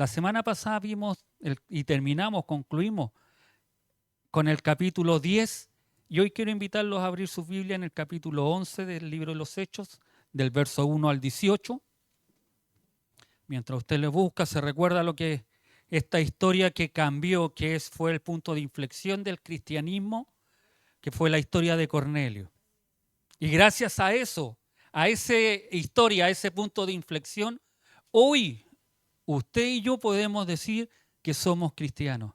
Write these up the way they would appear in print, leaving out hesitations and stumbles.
La semana pasada vimos y concluimos con el capítulo 10 y hoy quiero invitarlos a abrir su Biblia en el capítulo 11 del libro de los Hechos, del verso 1 al 18. Mientras usted le busca, se recuerda lo que esta historia que cambió, fue el punto de inflexión del cristianismo, que fue la historia de Cornelio. Y gracias a eso, a esa historia, a ese punto de inflexión, hoy usted y yo podemos decir que somos cristianos.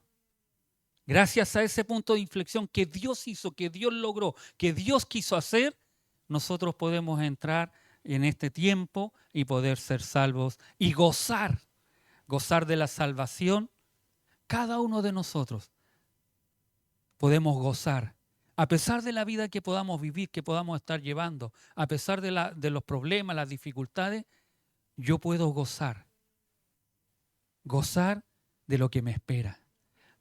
Gracias a ese punto de inflexión que Dios hizo, que Dios logró, que Dios quiso hacer, nosotros podemos entrar en este tiempo y poder ser salvos y gozar de la salvación. Cada uno de nosotros podemos gozar, a pesar de la vida que podamos vivir, que podamos estar llevando, a pesar de los problemas, las dificultades, yo puedo gozar de lo que me espera,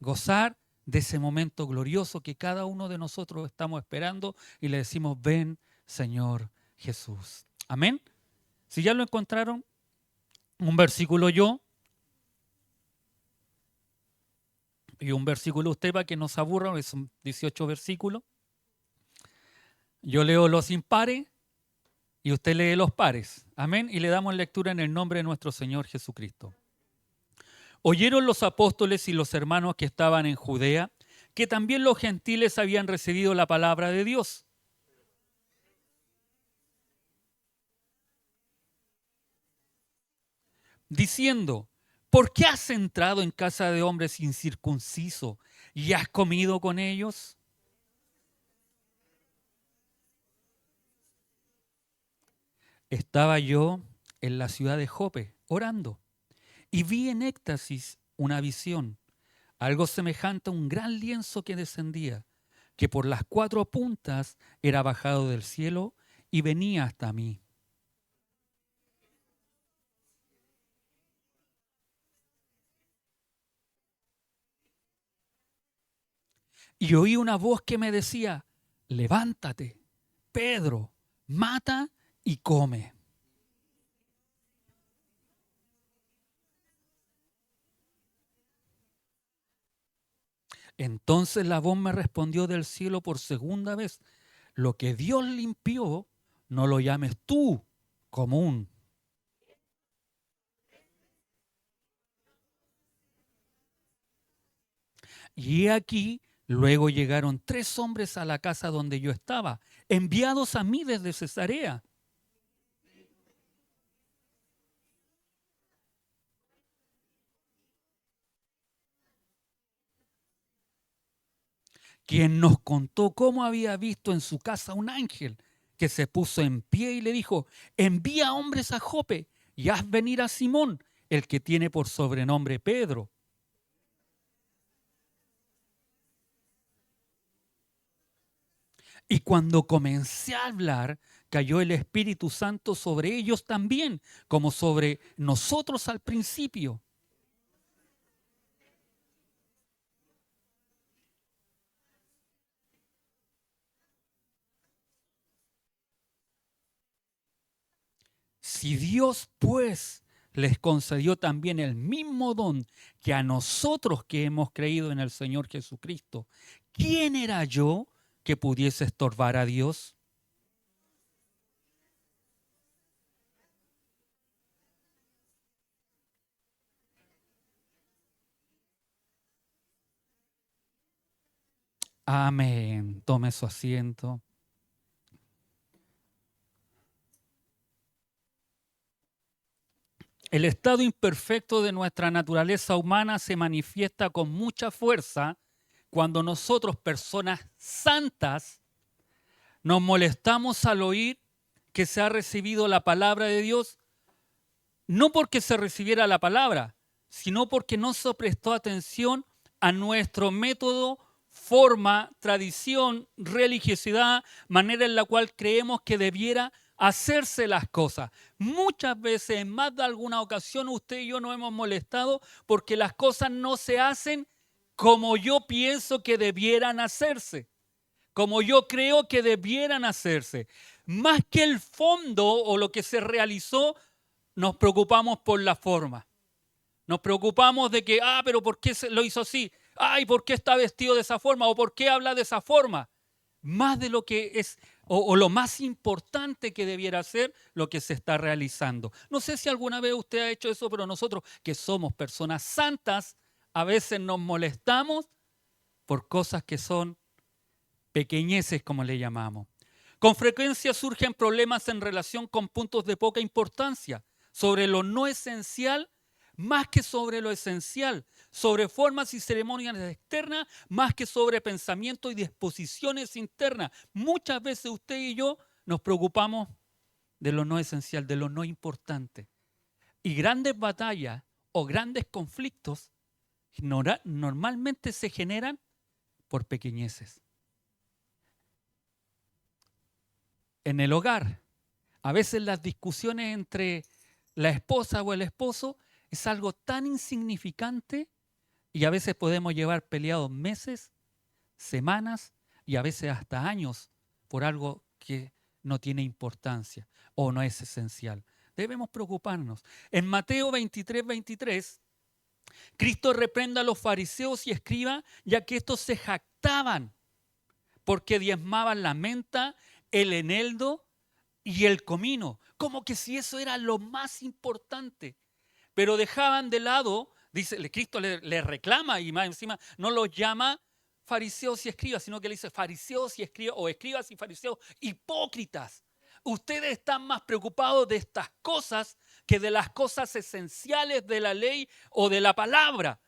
gozar de ese momento glorioso que cada uno de nosotros estamos esperando y le decimos, ven Señor Jesús. Amén. Si ya lo encontraron, un versículo yo y un versículo usted para que no se aburra, es un 18 versículos. Yo leo los impares y usted lee los pares. Amén. Y le damos lectura en el nombre de nuestro Señor Jesucristo. Oyeron los apóstoles y los hermanos que estaban en Judea que también los gentiles habían recibido la palabra de Dios. Diciendo, ¿por qué has entrado en casa de hombres incircuncisos y has comido con ellos? Estaba yo en la ciudad de Jope orando y vi en éxtasis una visión, algo semejante a un gran lienzo que descendía, que por las 4 puntas era bajado del cielo y venía hasta mí. Y oí una voz que me decía, levántate, Pedro, mata y come. Entonces la voz me respondió del cielo por segunda vez, lo que Dios limpió, no lo llames tú común. Y aquí luego llegaron 3 hombres a la casa donde yo estaba, enviados a mí desde Cesarea. Quien nos contó cómo había visto en su casa un ángel que se puso en pie y le dijo, envía hombres a Jope y haz venir a Simón, el que tiene por sobrenombre Pedro. Y cuando comencé a hablar, cayó el Espíritu Santo sobre ellos también, como sobre nosotros al principio. Si Dios, pues, les concedió también el mismo don que a nosotros que hemos creído en el Señor Jesucristo, ¿quién era yo que pudiese estorbar a Dios? Amén. Tome su asiento. El estado imperfecto de nuestra naturaleza humana se manifiesta con mucha fuerza cuando nosotros, personas santas, nos molestamos al oír que se ha recibido la palabra de Dios, no porque se recibiera la palabra, sino porque no se prestó atención a nuestro método, forma, tradición, religiosidad, manera en la cual creemos que debiera hacerse las cosas. Muchas veces, en más de alguna ocasión, usted y yo nos hemos molestado porque las cosas no se hacen como yo pienso que debieran hacerse, como yo creo que debieran hacerse. Más que el fondo o lo que se realizó, nos preocupamos por la forma. Nos preocupamos de que, pero ¿por qué lo hizo así? Ay, ¿por qué está vestido de esa forma? ¿O por qué habla de esa forma? Más de lo que es, o lo más importante que debiera ser lo que se está realizando. No sé si alguna vez usted ha hecho eso, pero nosotros que somos personas santas, a veces nos molestamos por cosas que son pequeñeces, como le llamamos. Con frecuencia surgen problemas en relación con puntos de poca importancia, sobre lo no esencial más que sobre lo esencial, sobre formas y ceremonias externas más que sobre pensamientos y disposiciones internas. Muchas veces usted y yo nos preocupamos de lo no esencial, de lo no importante. Y grandes batallas o grandes conflictos normalmente se generan por pequeñeces. En el hogar, a veces las discusiones entre la esposa o el esposo es algo tan insignificante y a veces podemos llevar peleados meses, semanas y a veces hasta años por algo que no tiene importancia o no es esencial. Debemos preocuparnos. En Mateo 23, Cristo reprende a los fariseos y escribas, ya que estos se jactaban porque diezmaban la menta, el eneldo y el comino, como que si eso era lo más importante. Pero dejaban de lado, dice, Cristo le reclama y más encima no los llama fariseos y escribas, sino que le dice fariseos y escribas, o escribas y fariseos hipócritas. Ustedes están más preocupados de estas cosas que de las cosas esenciales de la ley o de la palabra,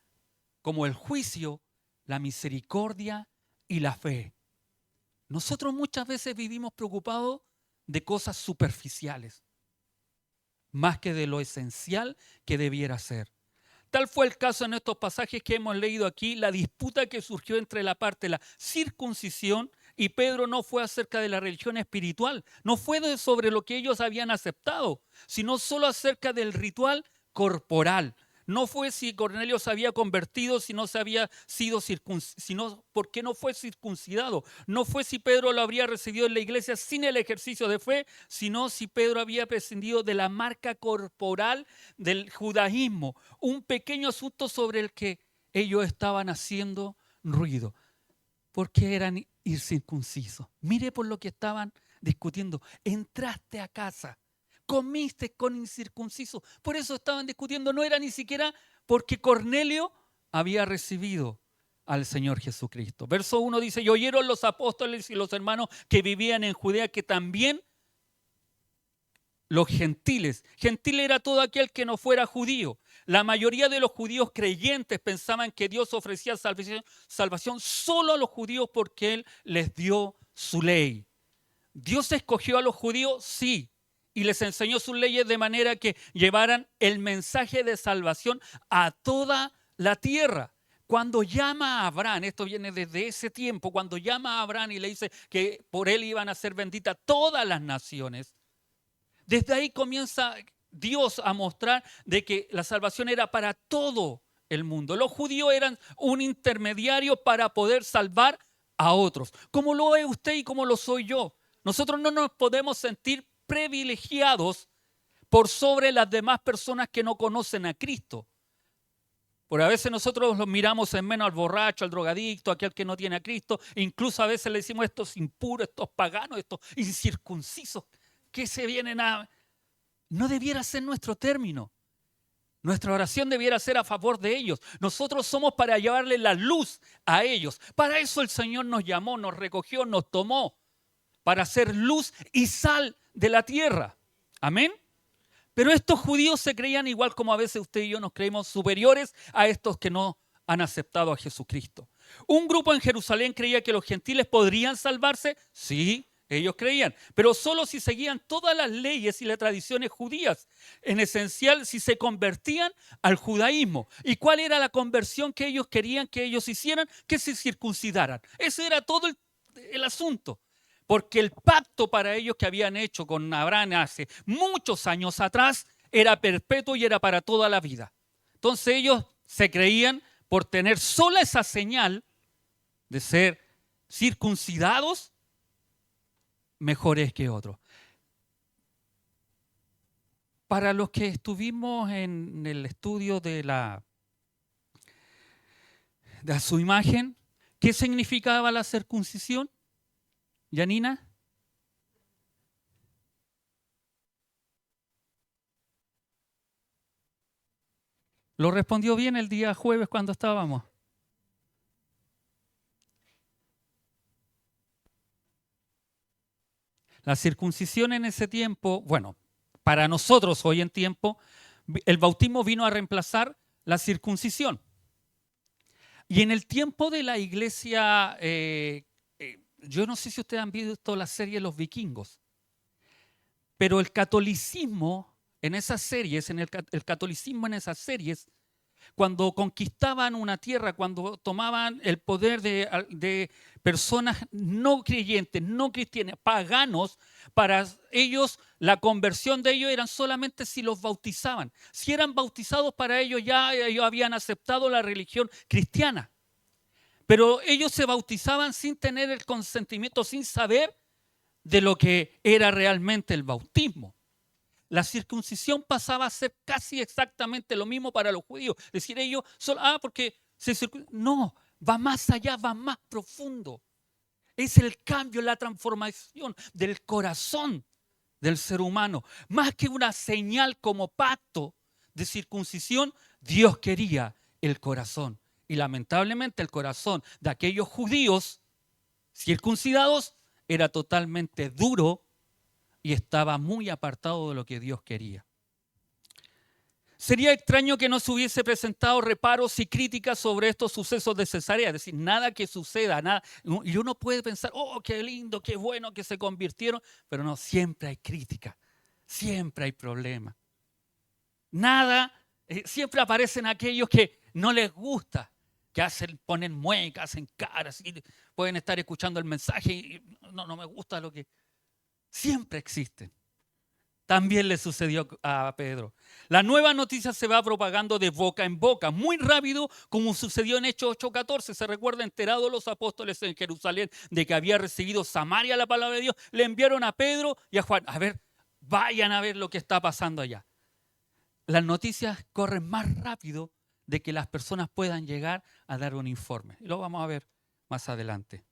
como el juicio, la misericordia y la fe. Nosotros muchas veces vivimos preocupados de cosas superficiales, más que de lo esencial que debiera ser. Tal fue el caso en estos pasajes que hemos leído aquí, la disputa que surgió entre la parte de la circuncisión y Pedro no fue acerca de la religión espiritual, no fue sobre lo que ellos habían aceptado, sino solo acerca del ritual corporal. No fue si Cornelio se había convertido, si no se había sido sino por qué no fue circuncidado. No fue si Pedro lo habría recibido en la iglesia sin el ejercicio de fe, sino si Pedro había prescindido de la marca corporal del judaísmo. Un pequeño asunto sobre el que ellos estaban haciendo ruido. Porque eran incircuncisos. Mire por lo que estaban discutiendo. Entraste a casa, comiste con incircunciso. Por eso estaban discutiendo. No era ni siquiera porque Cornelio había recibido al Señor Jesucristo. Verso 1 dice, y oyeron los apóstoles y los hermanos que vivían en Judea que también los gentiles. Gentil era todo aquel que no fuera judío. La mayoría de los judíos creyentes pensaban que Dios ofrecía salvación solo a los judíos porque Él les dio su ley. ¿Dios escogió a los judíos? Sí. Y les enseñó sus leyes de manera que llevaran el mensaje de salvación a toda la tierra. Cuando llama a Abraham, esto viene desde ese tiempo, cuando llama a Abraham y le dice que por él iban a ser benditas todas las naciones, desde ahí comienza Dios a mostrar de que la salvación era para todo el mundo. Los judíos eran un intermediario para poder salvar a otros, como lo es usted y como lo soy yo. Nosotros no nos podemos sentir privilegiados por sobre las demás personas que no conocen a Cristo. Porque a veces nosotros los miramos en menos al borracho, al drogadicto, a aquel que no tiene a Cristo. Incluso a veces le decimos estos impuros, estos paganos, estos incircuncisos que se vienen a... No debiera ser nuestro término. Nuestra oración debiera ser a favor de ellos. Nosotros somos para llevarle la luz a ellos. Para eso el Señor nos llamó, nos recogió, nos tomó. Para ser luz y sal de la tierra. Amén. Pero estos judíos se creían igual como a veces usted y yo nos creemos superiores a estos que no han aceptado a Jesucristo. Un grupo en Jerusalén creía que los gentiles podrían salvarse. Sí, ellos creían, pero solo si seguían todas las leyes y las tradiciones judías. En esencial, si se convertían al judaísmo. ¿Y cuál era la conversión que ellos querían que ellos hicieran? Que se circuncidaran. Ese era todo el asunto. Porque el pacto para ellos que habían hecho con Abraham hace muchos años atrás era perpetuo y era para toda la vida. Entonces ellos se creían por tener sola esa señal de ser circuncidados mejores que otros. Para los que estuvimos en el estudio de su imagen, ¿qué significaba la circuncisión? ¿Yanina? Lo respondió bien el día jueves cuando estábamos. La circuncisión en ese tiempo, bueno, para nosotros hoy en tiempo, el bautismo vino a reemplazar la circuncisión. Y en el tiempo de la iglesia, yo no sé si ustedes han visto la serie Los Vikingos, pero el catolicismo en esas series, el catolicismo en esas series, cuando conquistaban una tierra, cuando tomaban el poder de personas no creyentes, no cristianas, paganos, para ellos la conversión de ellos eran solamente si los bautizaban. Si eran bautizados para ellos ya ellos habían aceptado la religión cristiana. Pero ellos se bautizaban sin tener el consentimiento, sin saber de lo que era realmente el bautismo. La circuncisión pasaba a ser casi exactamente lo mismo para los judíos. Es decir, ellos solo, porque no, va más allá, va más profundo. Es el cambio, la transformación del corazón del ser humano. Más que una señal como pacto de circuncisión, Dios quería el corazón. Y lamentablemente el corazón de aquellos judíos circuncidados era totalmente duro y estaba muy apartado de lo que Dios quería. Sería extraño que no se hubiese presentado reparos y críticas sobre estos sucesos de Cesarea, es decir, nada que suceda, nada. Y uno puede pensar, oh, qué lindo, qué bueno que se convirtieron, pero no, siempre hay crítica, siempre hay problemas. Nada, siempre aparecen aquellos que no les gusta, que ponen muecas, hacen caras, y pueden estar escuchando el mensaje y no me gusta lo que... Siempre existen. También le sucedió a Pedro. La nueva noticia se va propagando de boca en boca, muy rápido, como sucedió en Hechos 8:14. Se recuerda, enterados los apóstoles en Jerusalén de que había recibido Samaria la palabra de Dios, le enviaron a Pedro y a Juan, a ver, vayan a ver lo que está pasando allá. Las noticias corren más rápido de que las personas puedan llegar a dar un informe. Y lo vamos a ver más adelante.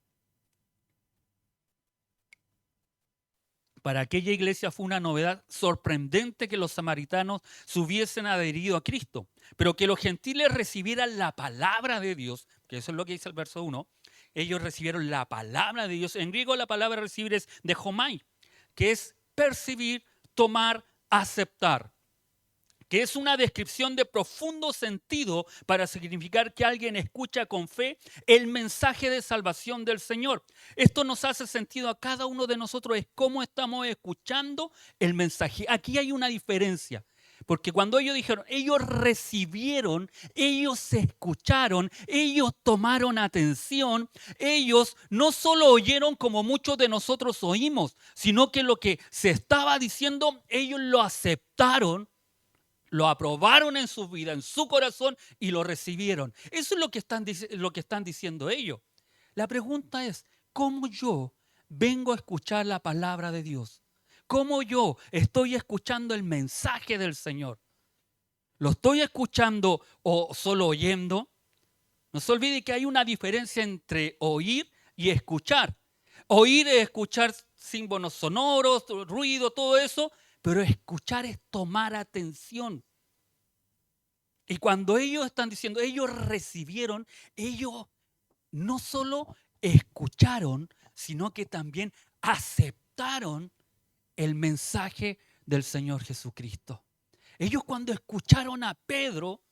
Para aquella iglesia fue una novedad sorprendente que los samaritanos se hubiesen adherido a Cristo, pero que los gentiles recibieran la palabra de Dios, que eso es lo que dice el verso 1, ellos recibieron la palabra de Dios. En griego la palabra recibir es dejomai, que es percibir, tomar, aceptar, que es una descripción de profundo sentido para significar que alguien escucha con fe el mensaje de salvación del Señor. Esto nos hace sentido a cada uno de nosotros, es cómo estamos escuchando el mensaje. Aquí hay una diferencia, porque cuando ellos dijeron, ellos recibieron, ellos escucharon, ellos tomaron atención, ellos no solo oyeron como muchos de nosotros oímos, sino que lo que se estaba diciendo, ellos lo aceptaron, lo aprobaron en su vida, en su corazón y lo recibieron. Eso es lo que están diciendo ellos. La pregunta es, ¿cómo yo vengo a escuchar la palabra de Dios? ¿Cómo yo estoy escuchando el mensaje del Señor? ¿Lo estoy escuchando o solo oyendo? No se olvide que hay una diferencia entre oír y escuchar. Oír es escuchar símbolos sonoros, ruido, todo eso, pero escuchar es tomar atención. Y cuando ellos están diciendo, ellos recibieron, ellos no solo escucharon, sino que también aceptaron el mensaje del Señor Jesucristo. Ellos cuando escucharon a Pedro,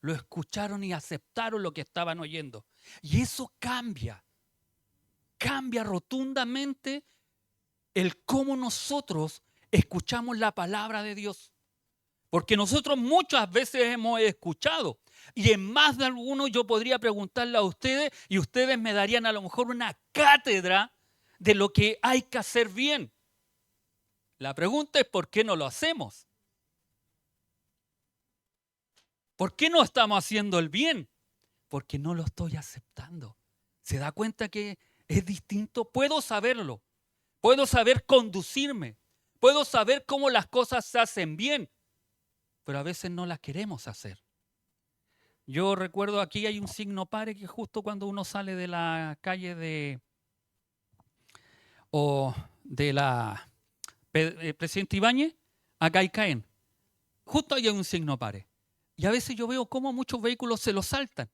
lo escucharon y aceptaron lo que estaban oyendo. Y eso cambia rotundamente el cómo nosotros escuchamos la palabra de Dios. Porque nosotros muchas veces hemos escuchado y en más de alguno yo podría preguntarle a ustedes y ustedes me darían a lo mejor una cátedra de lo que hay que hacer bien. La pregunta es ¿por qué no lo hacemos? ¿Por qué no estamos haciendo el bien? Porque no lo estoy aceptando. ¿Se da cuenta que es distinto? Puedo saberlo, puedo saber conducirme, puedo saber cómo las cosas se hacen bien, pero a veces no las queremos hacer. Yo recuerdo aquí hay un signo pare que justo cuando uno sale de la calle o de la Presidente Ibáñez, acá hay caen. Justo ahí hay un signo pare. Y a veces yo veo cómo muchos vehículos se lo saltan.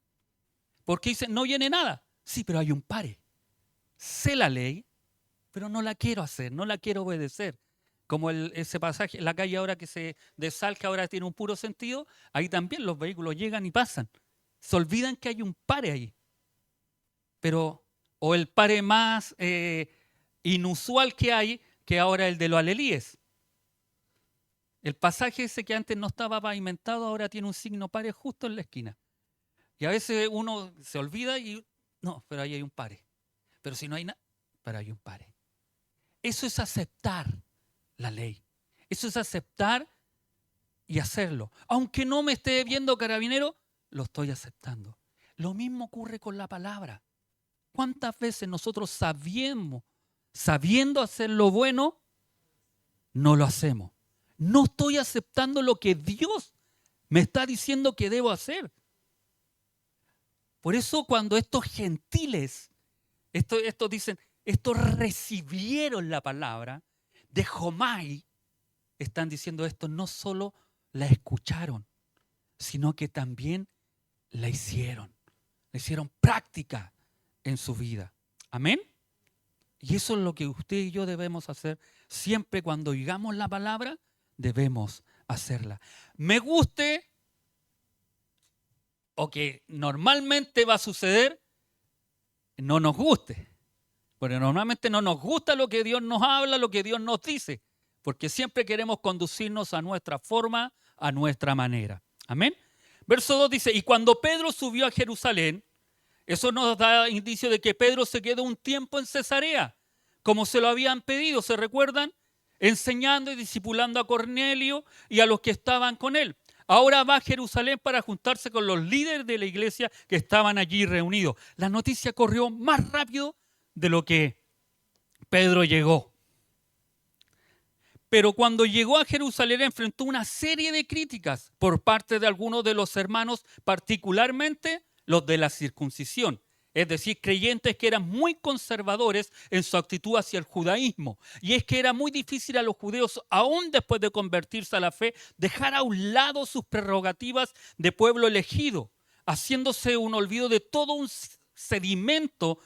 Porque dicen, no viene nada. Sí, pero hay un pare. Sé la ley, pero no la quiero hacer, no la quiero obedecer. Como ese pasaje, la calle ahora que se desalca, ahora tiene un puro sentido, ahí también los vehículos llegan y pasan. Se olvidan que hay un pare ahí. Pero, o el pare más inusual que hay, que ahora el de los alelíes. El pasaje ese que antes no estaba pavimentado, ahora tiene un signo pare justo en la esquina. Y a veces uno se olvida y, no, pero ahí hay un pare. Pero si no hay nada, pero hay un pare. Eso es aceptar la ley. Eso es aceptar y hacerlo. Aunque no me esté viendo carabinero, lo estoy aceptando. Lo mismo ocurre con la palabra. ¿Cuántas veces nosotros sabiendo hacer lo bueno, no lo hacemos? No estoy aceptando lo que Dios me está diciendo que debo hacer. Por eso cuando estos gentiles, estos dicen, estos recibieron la palabra de Jomai, están diciendo esto, no solo la escucharon, sino que también la hicieron práctica en su vida. Amén. Y eso es lo que usted y yo debemos hacer. Siempre cuando oigamos la palabra, debemos hacerla. Me guste o que normalmente va a suceder, no nos guste. Porque normalmente no nos gusta lo que Dios nos habla, lo que Dios nos dice. Porque siempre queremos conducirnos a nuestra forma, a nuestra manera. Amén. Verso 2 dice, y cuando Pedro subió a Jerusalén, eso nos da indicio de que Pedro se quedó un tiempo en Cesarea, como se lo habían pedido, ¿se recuerdan? Enseñando y discipulando a Cornelio y a los que estaban con él. Ahora va a Jerusalén para juntarse con los líderes de la iglesia que estaban allí reunidos. La noticia corrió más rápido de lo que Pedro llegó. Pero cuando llegó a Jerusalén enfrentó una serie de críticas por parte de algunos de los hermanos, particularmente los de la circuncisión. Es decir, creyentes que eran muy conservadores en su actitud hacia el judaísmo. Y es que era muy difícil a los judeos, aún después de convertirse a la fe, dejar a un lado sus prerrogativas de pueblo elegido, haciéndose un olvido de todo un sedimento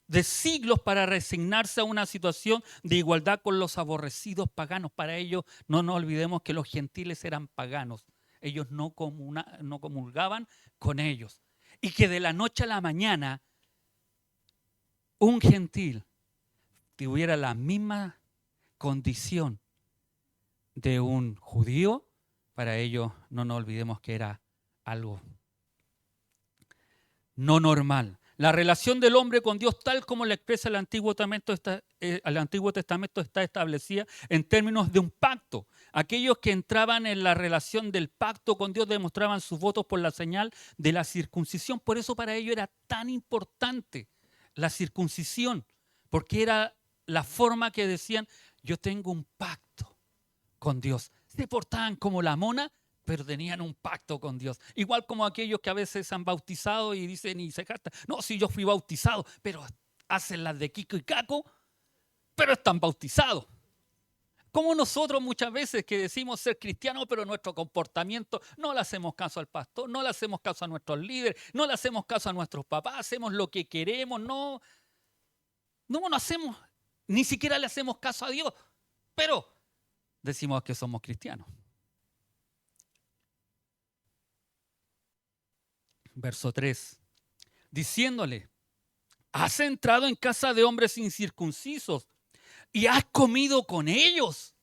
de siglos para resignarse a una situación de igualdad con los aborrecidos paganos. Para ellos, no nos olvidemos que los gentiles eran paganos. Ellos no comulgaban con ellos. Y que de la noche a la mañana un gentil tuviera la misma condición de un judío, para ellos no nos olvidemos que era algo no normal. La relación del hombre con Dios, tal como la expresa el Antiguo Testamento, está establecida en términos de un pacto. Aquellos que entraban en la relación del pacto con Dios demostraban sus votos por la señal de la circuncisión. Por eso para ellos era tan importante la circuncisión, porque era la forma que decían, yo tengo un pacto con Dios. Se portaban como la mona, pero tenían un pacto con Dios. Igual como aquellos que a veces han bautizado y dicen y se jactan, no, si yo fui bautizado, pero hacen las de Kiko y Caco, pero están bautizados. Como nosotros muchas veces que decimos ser cristianos, pero nuestro comportamiento no le hacemos caso al pastor, no le hacemos caso a nuestros líderes, no le hacemos caso a nuestros papás, hacemos lo que queremos, no hacemos, ni siquiera le hacemos caso a Dios, pero decimos que somos cristianos. Verso 3, diciéndole, has entrado en casa de hombres incircuncisos y has comido con ellos.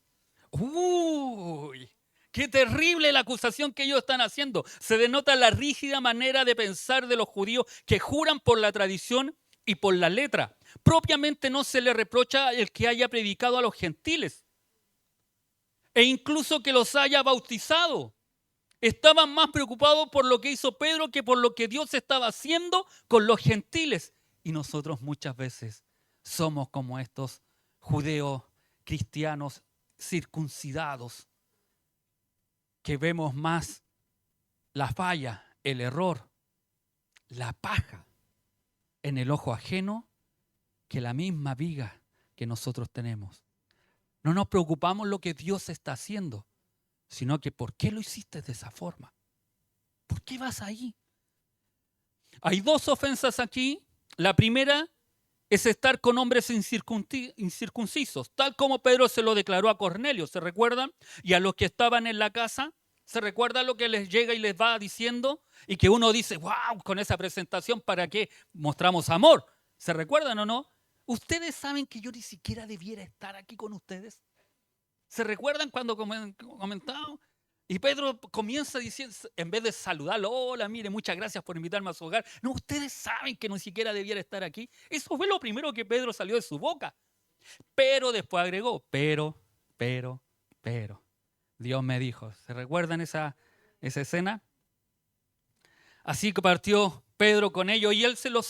¡Uy! ¡Qué terrible la acusación que ellos están haciendo! Se denota la rígida manera de pensar de los judíos que juran por la tradición y por la letra. Propiamente no se le reprocha el que haya predicado a los gentiles e incluso que los haya bautizado. Estaban más preocupados por lo que hizo Pedro que por lo que Dios estaba haciendo con los gentiles. Y nosotros muchas veces somos como estos judeos cristianos circuncidados. que vemos más la falla, el error, la paja en el ojo ajeno que la misma viga que nosotros tenemos. No nos preocupamos lo que Dios está haciendo, sino que ¿por qué lo hiciste de esa forma? ¿Por qué vas ahí? Hay dos ofensas aquí. La primera es estar con hombres incircuncisos, tal como Pedro se lo declaró a Cornelio, ¿se recuerdan? Y a los que estaban en la casa, ¿se recuerda lo que les llega y les va diciendo? Y que uno dice, wow, con esa presentación, ¿para qué mostramos amor? ¿Se recuerdan o no? ¿Ustedes saben que yo ni siquiera debiera estar aquí con ustedes? ¿Se recuerdan cuando comentaba? Y Pedro comienza diciendo, en vez de saludarlo, hola, mire, muchas gracias por invitarme a su hogar. No, ustedes saben que ni siquiera debiera estar aquí. Eso fue lo primero que Pedro salió de su boca. Pero después agregó, pero. Dios me dijo. ¿Se recuerdan esa escena? Así que partió Pedro con ellos y él se los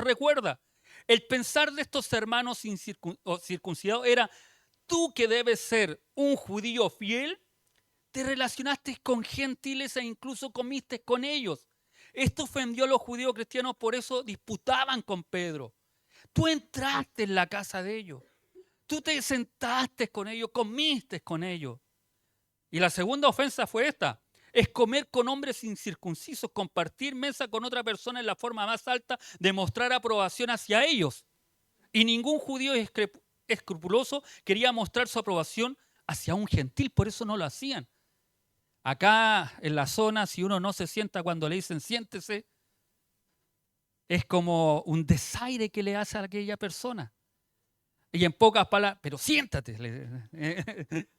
recuerda. El pensar de estos hermanos circuncidados era, tú que debes ser un judío fiel, te relacionaste con gentiles e incluso comiste con ellos. Esto ofendió a los judíos cristianos, por eso disputaban con Pedro. Tú entraste en la casa de ellos. Tú te sentaste con ellos, comiste con ellos. Y la segunda ofensa fue esta. Es comer con hombres incircuncisos, compartir mesa con otra persona en la forma más alta de mostrar aprobación hacia ellos. Y ningún judío escrupuloso quería mostrar su aprobación hacia un gentil, por eso no lo hacían. Acá en la zona, si uno no se sienta cuando le dicen siéntese, es como un desaire que le hace a aquella persona. Y en pocas palabras, pero siéntate,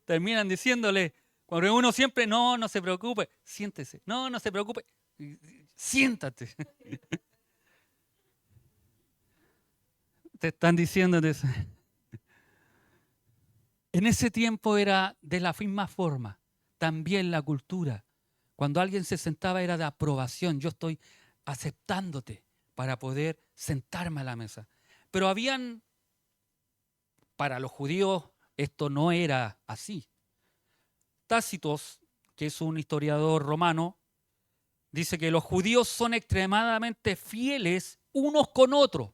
terminan diciéndole, cuando uno siempre, no se preocupe, siéntese, no se preocupe, siéntate. Te están diciendo eso. En ese tiempo era de la misma forma, también la cultura. Cuando alguien se sentaba era de aprobación, yo estoy aceptándote para poder sentarme a la mesa. Pero para los judíos esto no era así. Tácito, que es un historiador romano, dice que los judíos son extremadamente fieles unos con otros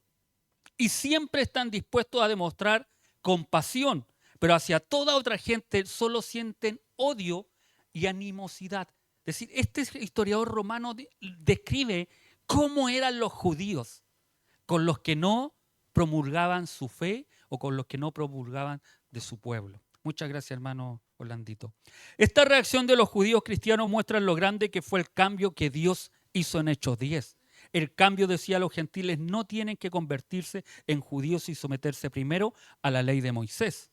y siempre están dispuestos a demostrar compasión, pero hacia toda otra gente solo sienten odio y animosidad. Es decir, este historiador romano describe cómo eran los judíos con los que no promulgaban su fe o con los que no promulgaban de su pueblo. Muchas gracias, hermano Orlandito. Esta reacción de los judíos cristianos muestra lo grande que fue el cambio que Dios hizo en Hechos 10. El cambio decía, los gentiles no tienen que convertirse en judíos y someterse primero a la ley de Moisés.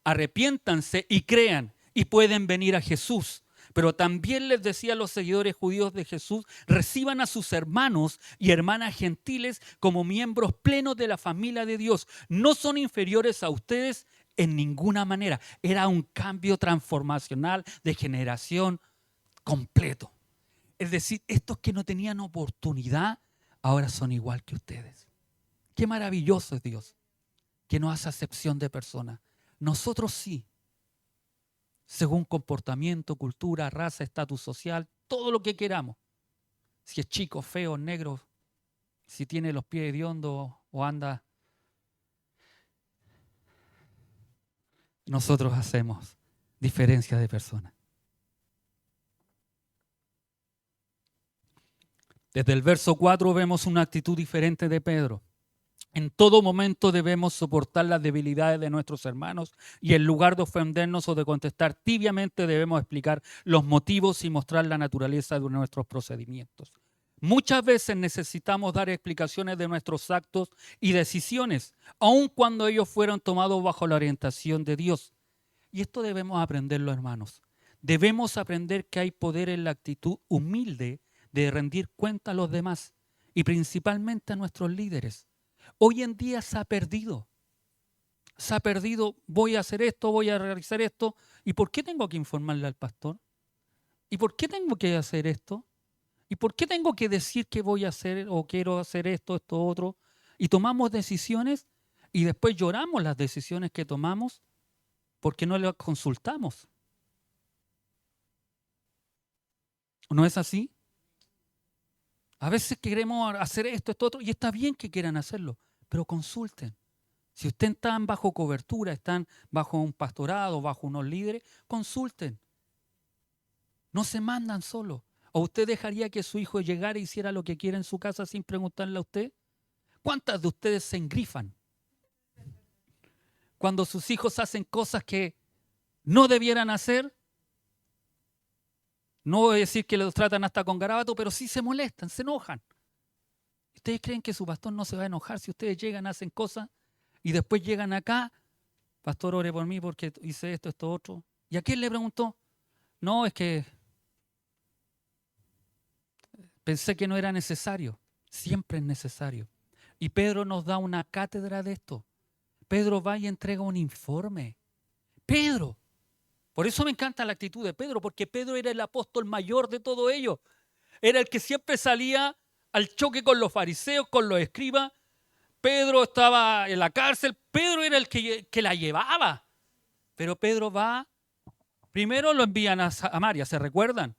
Arrepiéntanse y crean y pueden venir a Jesús. Pero también les decía a los seguidores judíos de Jesús, reciban a sus hermanos y hermanas gentiles como miembros plenos de la familia de Dios. No son inferiores a ustedes en ninguna manera. Era un cambio transformacional de generación completo. Es decir, estos que no tenían oportunidad, ahora son igual que ustedes. Qué maravilloso es Dios, que no hace acepción de personas. Nosotros sí, según comportamiento, cultura, raza, estatus social, todo lo que queramos. Si es chico, feo, negro, si tiene los pies hediondos o anda. Nosotros hacemos diferencia de personas. Desde el verso 4 vemos una actitud diferente de Pedro. En todo momento debemos soportar las debilidades de nuestros hermanos y en lugar de ofendernos o de contestar tibiamente debemos explicar los motivos y mostrar la naturaleza de nuestros procedimientos. Muchas veces necesitamos dar explicaciones de nuestros actos y decisiones, aun cuando ellos fueron tomados bajo la orientación de Dios. Y esto debemos aprenderlo, hermanos. Debemos aprender que hay poder en la actitud humilde de rendir cuenta a los demás y principalmente a nuestros líderes. Hoy en día se ha perdido. Se ha perdido, voy a hacer esto, voy a realizar esto. ¿Y por qué tengo que informarle al pastor? ¿Y por qué tengo que hacer esto? ¿Y por qué tengo que decir que voy a hacer o quiero hacer esto, otro? Y tomamos decisiones y después lloramos las decisiones que tomamos porque no las consultamos. ¿No es así? A veces queremos hacer esto, esto, otro, y está bien que quieran hacerlo, pero consulten. Si ustedes están bajo cobertura, están bajo un pastorado, bajo unos líderes, consulten. No se mandan solos. ¿O usted dejaría que su hijo llegara e hiciera lo que quiera en su casa sin preguntarle a usted? ¿Cuántas de ustedes se engrifan cuando sus hijos hacen cosas que no debieran hacer? No voy a decir que los tratan hasta con garabato, pero sí se molestan, se enojan. ¿Ustedes creen que su pastor no se va a enojar si ustedes llegan, hacen cosas y después llegan acá? Pastor, ore por mí porque hice esto, esto, otro. ¿Y a quién le preguntó? No, es que pensé que no era necesario. Siempre es necesario. Y Pedro nos da una cátedra de esto. Pedro va y entrega un informe. Pedro. Por eso me encanta la actitud de Pedro, porque Pedro era el apóstol mayor de todo ello. Era el que siempre salía al choque con los fariseos, con los escribas. Pedro estaba en la cárcel. Pedro era el que la llevaba. Pero Pedro va, primero lo envían a Samaria, ¿se recuerdan?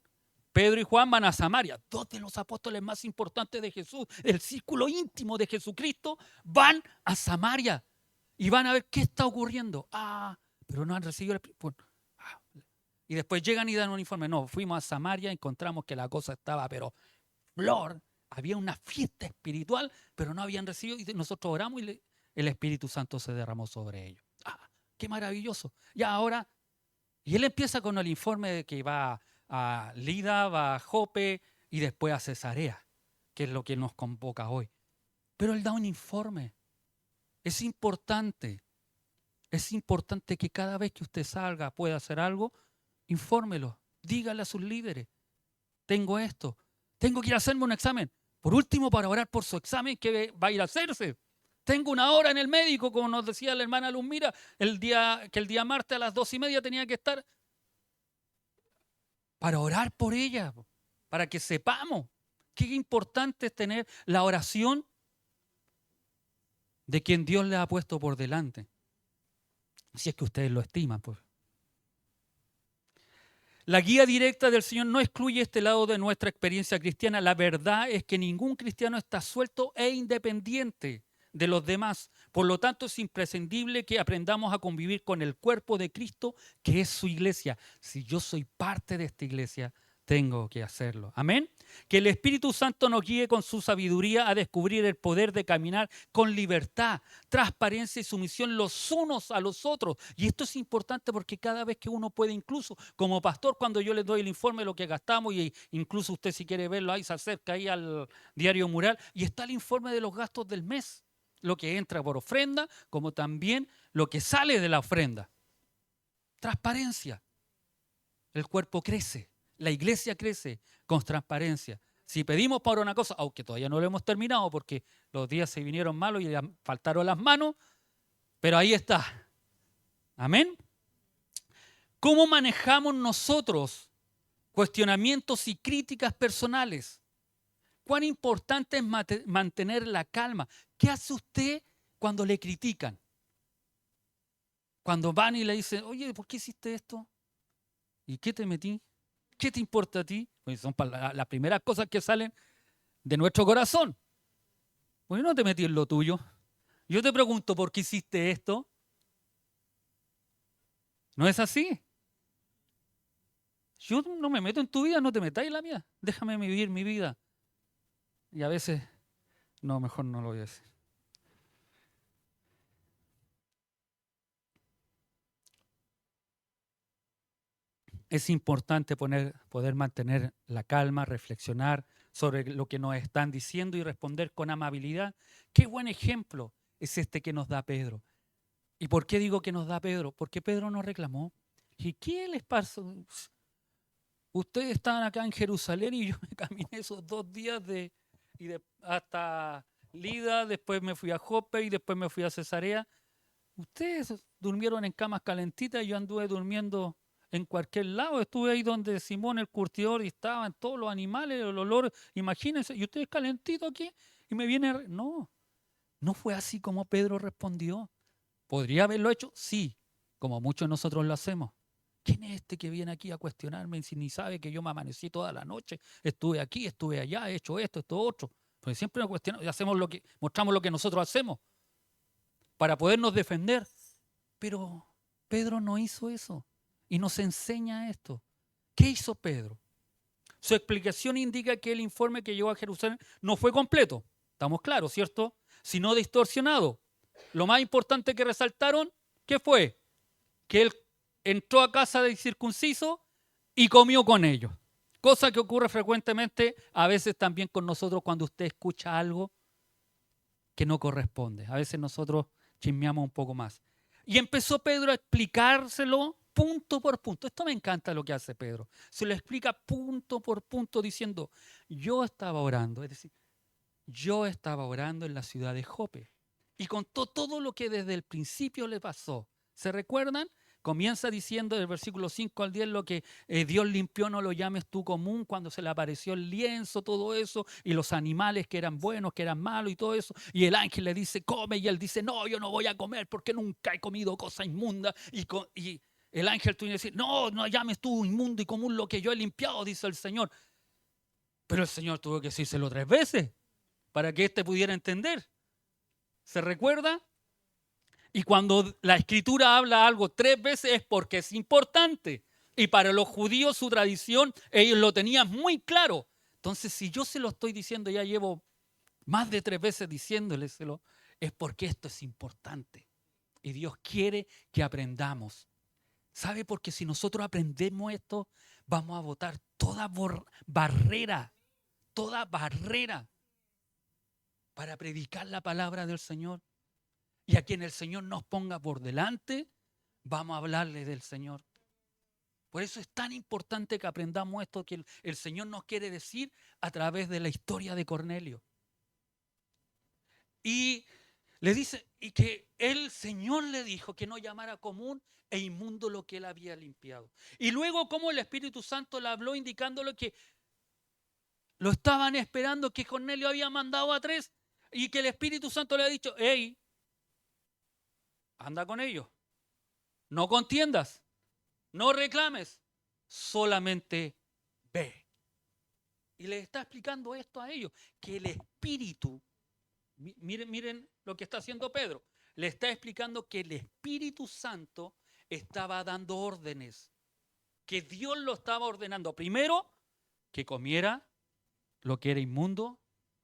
Pedro y Juan van a Samaria, dos de los apóstoles más importantes de Jesús, el círculo íntimo de Jesucristo, van a Samaria y van a ver qué está ocurriendo. Pero no han recibido el Espíritu. Y después llegan y dan un informe. No, fuimos a Samaria, encontramos que la cosa estaba, pero flor, había una fiesta espiritual, pero no habían recibido. Y nosotros oramos y el Espíritu Santo se derramó sobre ellos. Qué maravilloso. Ya ahora, y él empieza con el informe de que va a Lida, va a Jope y después a Cesarea, que es lo que nos convoca hoy. Pero él da un informe. Es importante que cada vez que usted salga, pueda hacer algo, infórmelo, dígale a sus líderes, tengo esto, tengo que ir a hacerme un examen. Por último, para orar por su examen que va a ir a hacerse. Tengo una hora en el médico, como nos decía la hermana Luzmira, el día martes a las 2:30 tenía que estar para orar por ella, para que sepamos qué importante es tener la oración de quien Dios le ha puesto por delante. Si es que ustedes lo estiman, pues. La guía directa del Señor no excluye este lado de nuestra experiencia cristiana. La verdad es que ningún cristiano está suelto e independiente de los demás. Por lo tanto, es imprescindible que aprendamos a convivir con el cuerpo de Cristo, que es su iglesia. Si yo soy parte de esta iglesia, tengo que hacerlo. Amén. Que el Espíritu Santo nos guíe con su sabiduría a descubrir el poder de caminar con libertad, transparencia y sumisión los unos a los otros. Y esto es importante porque cada vez que uno puede, incluso como pastor, cuando yo les doy el informe de lo que gastamos, y incluso usted si quiere verlo ahí, se acerca ahí al diario mural, y está el informe de los gastos del mes, lo que entra por ofrenda, como también lo que sale de la ofrenda. Transparencia. El cuerpo crece. La iglesia crece con transparencia. Si pedimos para una cosa, aunque todavía no lo hemos terminado porque los días se vinieron malos y faltaron las manos, pero ahí está. Amén. ¿Cómo manejamos nosotros cuestionamientos y críticas personales? ¿Cuán importante es mantener la calma? ¿Qué hace usted cuando le critican? Cuando van y le dicen, oye, ¿por qué hiciste esto? ¿Y qué te metí? ¿Qué te importa a ti? Pues son las primeras cosas que salen de nuestro corazón. Pues no te metí en lo tuyo. Yo te pregunto, ¿por qué hiciste esto? ¿No es así? Yo no me meto en tu vida, no te metáis en la mía. Déjame vivir mi vida. Y a veces, no, mejor no lo voy a decir. Es importante poder mantener la calma, reflexionar sobre lo que nos están diciendo y responder con amabilidad. Qué buen ejemplo es este que nos da Pedro. ¿Y por qué digo que nos da Pedro? Porque Pedro nos reclamó. ¿Y qué les pasa? Ustedes estaban acá en Jerusalén y yo me caminé esos 2 días hasta Lida, después me fui a Jope y después me fui a Cesarea. Ustedes durmieron en camas calentitas y yo anduve durmiendo en cualquier lado. Estuve ahí donde Simón el curtidor y estaban todos los animales, el olor, imagínense, y ustedes calentitos aquí y me viene... No, no fue así como Pedro respondió. ¿Podría haberlo hecho? Sí, como muchos de nosotros lo hacemos. ¿Quién es este que viene aquí a cuestionarme si ni sabe que yo me amanecí toda la noche? Estuve aquí, estuve allá, he hecho esto otro. Porque siempre nos cuestionamos y mostramos lo que nosotros hacemos para podernos defender. Pero Pedro no hizo eso y nos enseña esto. ¿Qué hizo Pedro? Su explicación indica que el informe que llegó a Jerusalén no fue completo. Estamos claros, ¿cierto? Sino distorsionado. Lo más importante que resaltaron, ¿qué fue? Que él entró a casa del circunciso y comió con ellos. Cosa que ocurre frecuentemente, a veces también con nosotros cuando usted escucha algo que no corresponde. A veces nosotros chismeamos un poco más. Y empezó Pedro a explicárselo punto por punto. Esto me encanta lo que hace Pedro. Se lo explica punto por punto diciendo, yo estaba orando, es decir, yo estaba orando en la ciudad de Jope. Y contó todo lo que desde el principio le pasó. ¿Se recuerdan? Comienza diciendo del versículo 5 al 10 lo que Dios limpió, no lo llames tú común, cuando se le apareció el lienzo, todo eso, y los animales que eran buenos, que eran malos y todo eso. Y el ángel le dice, come, y él dice, no, yo no voy a comer porque nunca he comido cosa inmunda. Y el ángel tuvo que decir, no, no llames tú inmundo y común lo que yo he limpiado, dice el Señor. Pero el Señor tuvo que decírselo 3 veces para que éste pudiera entender. ¿Se recuerda? Y cuando la Escritura habla algo 3 veces es porque es importante. Y para los judíos su tradición, ellos lo tenían muy claro. Entonces, si yo se lo estoy diciendo, ya llevo más de 3 veces diciéndoleselo, es porque esto es importante. Y Dios quiere que aprendamos. ¿Sabe? Porque si nosotros aprendemos esto, vamos a botar toda barrera para predicar la palabra del Señor. Y a quien el Señor nos ponga por delante, vamos a hablarle del Señor. Por eso es tan importante que aprendamos esto que el Señor nos quiere decir a través de la historia de Cornelio. Y le dice, y que el Señor le dijo que no llamara común e inmundo lo que él había limpiado. Y luego como el Espíritu Santo le habló indicándole que lo estaban esperando, que Cornelio había mandado a 3 y que el Espíritu Santo le ha dicho, hey, anda con ellos, no contiendas, no reclames, solamente ve. Y les está explicando esto a ellos, que el Espíritu, miren lo que está haciendo Pedro, le está explicando que el Espíritu Santo estaba dando órdenes, que Dios lo estaba ordenando. Primero, que comiera lo que era inmundo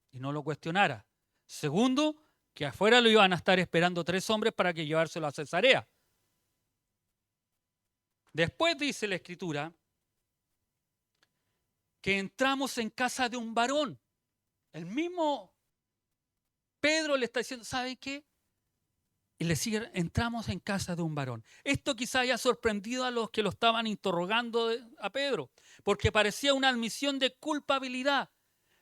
y no lo cuestionara. Segundo, que afuera lo iban a estar esperando 3 hombres para que llevárselo a Cesarea. Después dice la Escritura que entramos en casa de un varón. El mismo Pedro le está diciendo, ¿saben qué? Y le sigue, entramos en casa de un varón. Esto quizá haya sorprendido a los que lo estaban interrogando a Pedro, porque parecía una admisión de culpabilidad.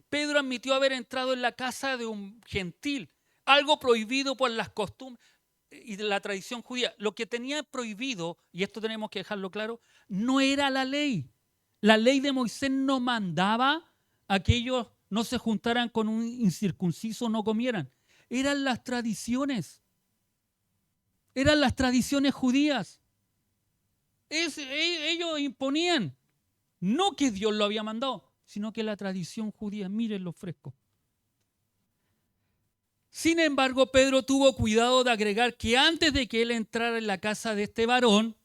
Pedro admitió haber entrado en la casa de un gentil, algo prohibido por las costumbres y de la tradición judía. Lo que tenía prohibido, y esto tenemos que dejarlo claro, no era la ley. La ley de Moisés no mandaba a que ellos no se juntaran con un incircunciso, no comieran. Eran las tradiciones. Eran las tradiciones judías. Ellos imponían, no que Dios lo había mandado, sino que la tradición judía, miren lo fresco. Sin embargo, Pedro tuvo cuidado de agregar que antes de que él entrara en la casa de este varón,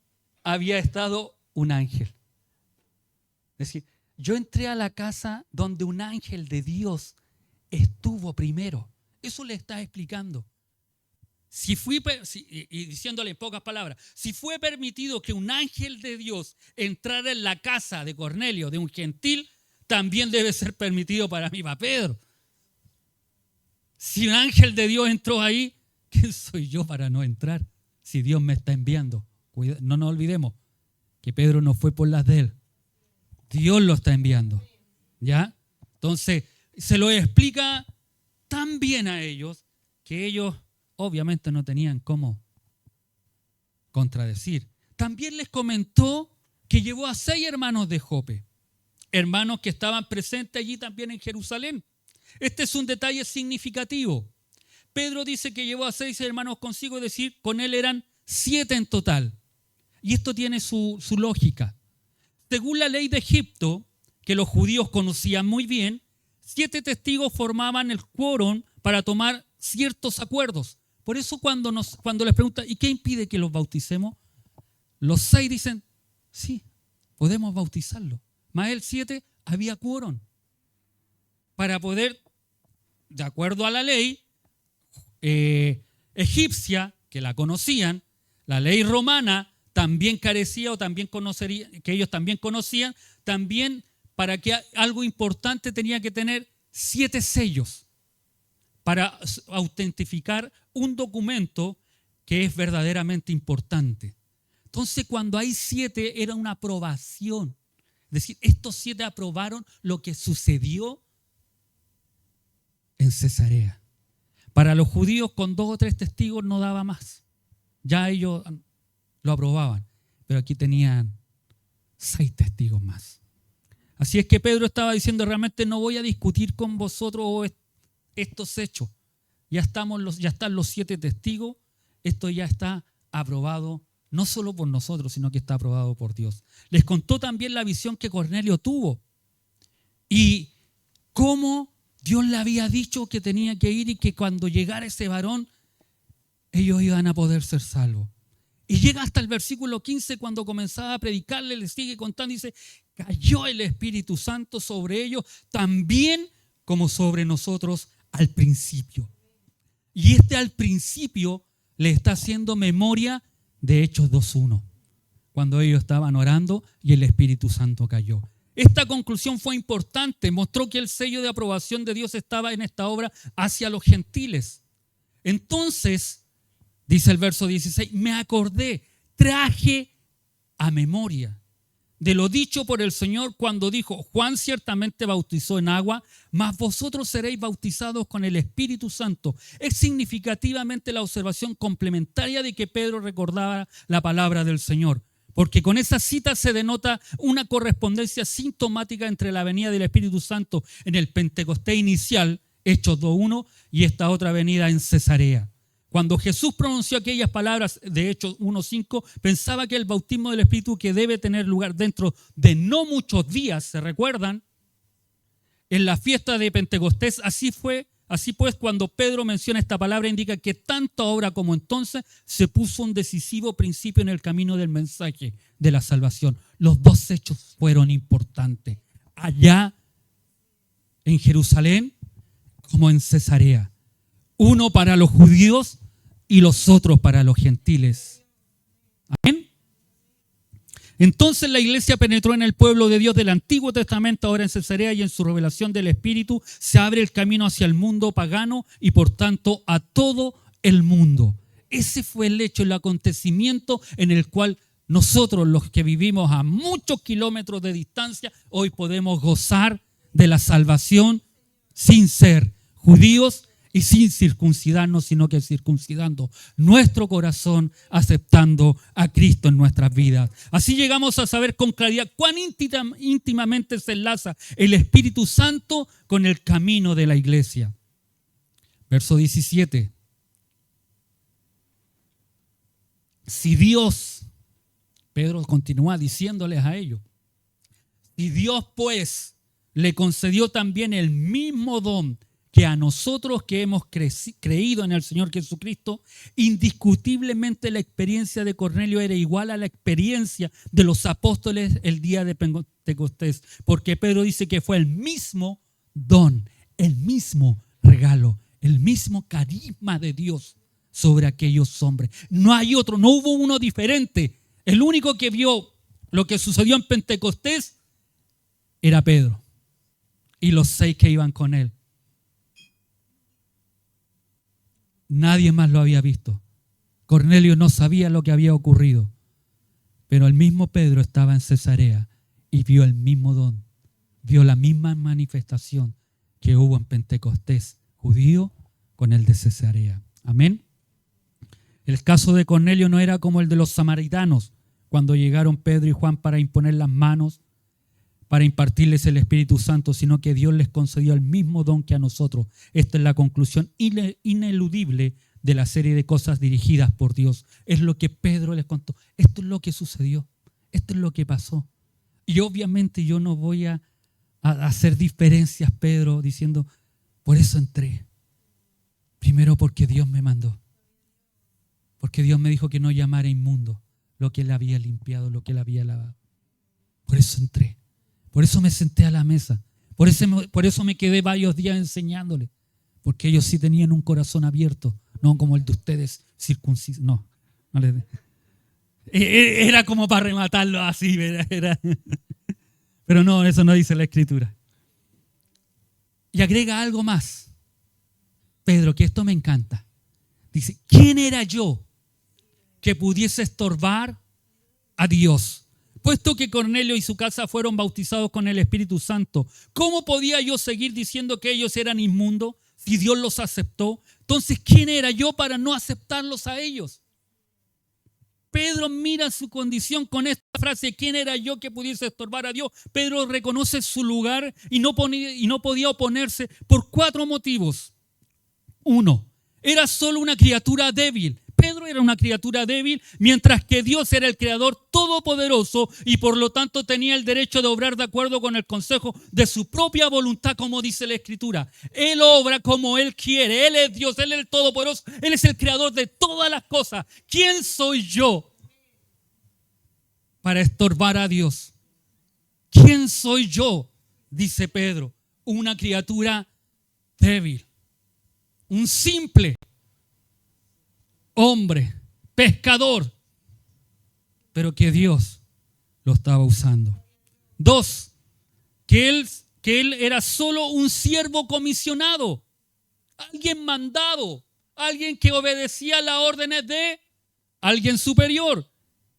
había estado un ángel. Es decir, yo entré a la casa donde un ángel de Dios estuvo primero. Eso le está explicando. Y diciéndole en pocas palabras, si fue permitido que un ángel de Dios entrara en la casa de Cornelio, de un gentil, también debe ser permitido para mí, para Pedro. Si un ángel de Dios entró ahí, ¿quién soy yo para no entrar? Si Dios me está enviando. No nos olvidemos que Pedro no fue por las de él. Dios lo está enviando. ¿Ya? Entonces, se lo explica tan bien a ellos que ellos obviamente no tenían cómo contradecir. También les comentó que llevó a 6 hermanos de Jope, hermanos que estaban presentes allí también en Jerusalén. Este es un detalle significativo. Pedro dice que llevó a 6 hermanos consigo, es decir, con él eran 7 en total. y esto tiene su lógica. Según la ley de Egipto, que los judíos conocían muy bien, 7 testigos formaban el quórum para tomar ciertos acuerdos. Por eso cuando les preguntan, ¿y qué impide que los bauticemos? Los 6 dicen, sí, podemos bautizarlo. Más el 7 había quórum para poder, de acuerdo a la ley egipcia, que la conocían, la ley romana también carecía o también conocería, que ellos también conocían, también para que algo importante tenía que tener 7 sellos para autentificar un documento que es verdaderamente importante. Entonces, cuando hay 7 era una aprobación. Es decir, estos 7 aprobaron lo que sucedió en Cesarea. Para los judíos, con 2 o 3 testigos no daba más. Ya ellos lo aprobaban. Pero aquí tenían 6 testigos más. Así es que Pedro estaba diciendo, realmente no voy a discutir con vosotros estos hechos. Ya están los 7 testigos. Esto ya está aprobado, no solo por nosotros, sino que está aprobado por Dios. Les contó también la visión que Cornelio tuvo y cómo Dios le había dicho que tenía que ir y que cuando llegara ese varón, ellos iban a poder ser salvos. Y llega hasta el versículo 15 cuando comenzaba a predicarle, le sigue contando y dice, cayó el Espíritu Santo sobre ellos también como sobre nosotros al principio. Y al principio le está haciendo memoria de Hechos 2:1, cuando ellos estaban orando y el Espíritu Santo cayó. Esta conclusión fue importante, mostró que el sello de aprobación de Dios estaba en esta obra hacia los gentiles. Entonces, dice el verso 16, me acordé, traje a memoria de lo dicho por el Señor cuando dijo, Juan ciertamente bautizó en agua, mas vosotros seréis bautizados con el Espíritu Santo. Es significativamente la observación complementaria de que Pedro recordaba la palabra del Señor, porque con esa cita se denota una correspondencia sintomática entre la venida del Espíritu Santo en el Pentecostés inicial, Hechos 2:1, y esta otra venida en Cesarea. Cuando Jesús pronunció aquellas palabras de Hechos 1:5, pensaba que el bautismo del Espíritu que debe tener lugar dentro de no muchos días, ¿se recuerdan? En la fiesta de Pentecostés, así pues, cuando Pedro menciona esta palabra, indica que tanto ahora como entonces se puso un decisivo principio en el camino del mensaje de la salvación. Los 2 hechos fueron importantes, allá en Jerusalén como en Cesarea. Uno para los judíos y los otros para los gentiles. Amén. Entonces la iglesia penetró en el pueblo de Dios del Antiguo Testamento, ahora en Cesarea, y en su revelación del Espíritu se abre el camino hacia el mundo pagano y por tanto a todo el mundo. Ese fue el hecho, el acontecimiento en el cual nosotros, los que vivimos a muchos kilómetros de distancia, hoy podemos gozar de la salvación sin ser judíos y sin circuncidarnos, sino que circuncidando nuestro corazón, aceptando a Cristo en nuestras vidas. Así llegamos a saber con claridad cuán íntimamente se enlaza el Espíritu Santo con el camino de la iglesia. Verso 17. Si Dios, Pedro continúa diciéndoles a ellos, si Dios pues le concedió también el mismo don que a nosotros que hemos creído en el Señor Jesucristo, indiscutiblemente la experiencia de Cornelio era igual a la experiencia de los apóstoles el día de Pentecostés, porque Pedro dice que fue el mismo don, el mismo regalo, el mismo carisma de Dios sobre aquellos hombres. No hay otro, no hubo uno diferente. El único que vio lo que sucedió en Pentecostés era Pedro y los 6 que iban con él. Nadie más lo había visto. Cornelio no sabía lo que había ocurrido, pero el mismo Pedro estaba en Cesarea y vio el mismo don, vio la misma manifestación que hubo en Pentecostés judío con el de Cesarea. Amén. El caso de Cornelio no era como el de los samaritanos, cuando llegaron Pedro y Juan para imponer las manos, para impartirles el Espíritu Santo, sino que Dios les concedió el mismo don que a nosotros. Esta es la conclusión ineludible de la serie de cosas dirigidas por Dios. Es lo que Pedro les contó. Esto es lo que sucedió. Esto es lo que pasó. Y obviamente yo no voy a hacer diferencias, Pedro, diciendo, por eso entré. Primero porque Dios me mandó. Porque Dios me dijo que no llamara inmundo lo que Él había limpiado, lo que Él había lavado. Por eso entré. Por eso me senté a la mesa. Por eso me quedé varios días enseñándole. Porque ellos sí tenían un corazón abierto, no como el de ustedes circunciso. No era como para rematarlo así. Pero no, eso no dice la Escritura. Y agrega algo más. Pedro, que esto me encanta. Dice, ¿quién era yo que pudiese estorbar a Dios? Puesto que Cornelio y su casa fueron bautizados con el Espíritu Santo, ¿cómo podía yo seguir diciendo que ellos eran inmundos si Dios los aceptó? Entonces, ¿quién era yo para no aceptarlos a ellos? Pedro mira su condición con esta frase, ¿quién era yo que pudiese estorbar a Dios? Pedro reconoce su lugar y no podía oponerse por 4 motivos. 1, era solo una criatura débil. Pedro era una criatura débil, mientras que Dios era el Creador todopoderoso y por lo tanto tenía el derecho de obrar de acuerdo con el consejo de su propia voluntad, como dice la Escritura. Él obra como Él quiere. Él es Dios, Él es el todopoderoso, Él es el Creador de todas las cosas. ¿Quién soy yo para estorbar a Dios? ¿Quién soy yo? Dice Pedro, una criatura débil, un simple hombre, pescador, pero que Dios lo estaba usando. 2, que él era solo un siervo comisionado, alguien mandado, alguien que obedecía las órdenes de alguien superior,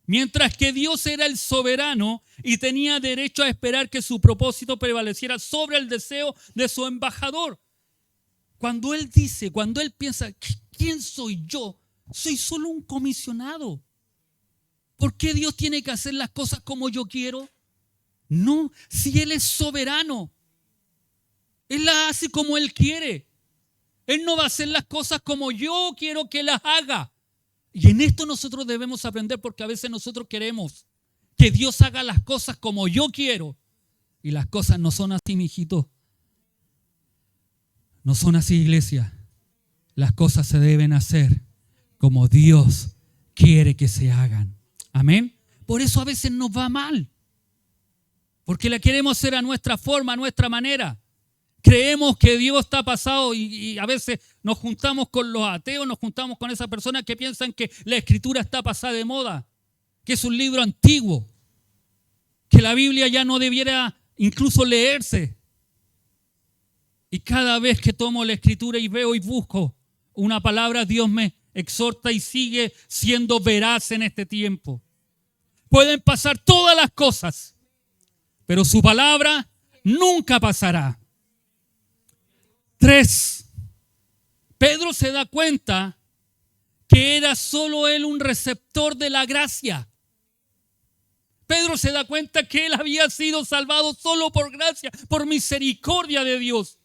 mientras que Dios era el soberano y tenía derecho a esperar que su propósito prevaleciera sobre el deseo de su embajador. Cuando él piensa, ¿quién soy yo? Soy solo un comisionado. ¿Por qué Dios tiene que hacer las cosas como yo quiero? No, si Él es soberano, Él las hace como Él quiere. Él no va a hacer las cosas como yo quiero que las haga. Y en esto nosotros debemos aprender, porque a veces nosotros queremos que Dios haga las cosas como yo quiero. Y las cosas no son así, mijito. No son así, iglesia. Las cosas se deben hacer como Dios quiere que se hagan. Amén. Por eso a veces nos va mal. Porque la queremos hacer a nuestra forma, a nuestra manera. Creemos que Dios está pasado y a veces nos juntamos con los ateos, nos juntamos con esas personas que piensan que la Escritura está pasada de moda, que es un libro antiguo, que la Biblia ya no debiera incluso leerse. Y cada vez que tomo la Escritura y veo y busco una palabra, Dios me exhorta y sigue siendo veraz en este tiempo. Pueden pasar todas las cosas, pero su palabra nunca pasará. 3. Pedro se da cuenta que era solo él un receptor de la gracia. Pedro se da cuenta que él había sido salvado solo por gracia, por misericordia de Dios.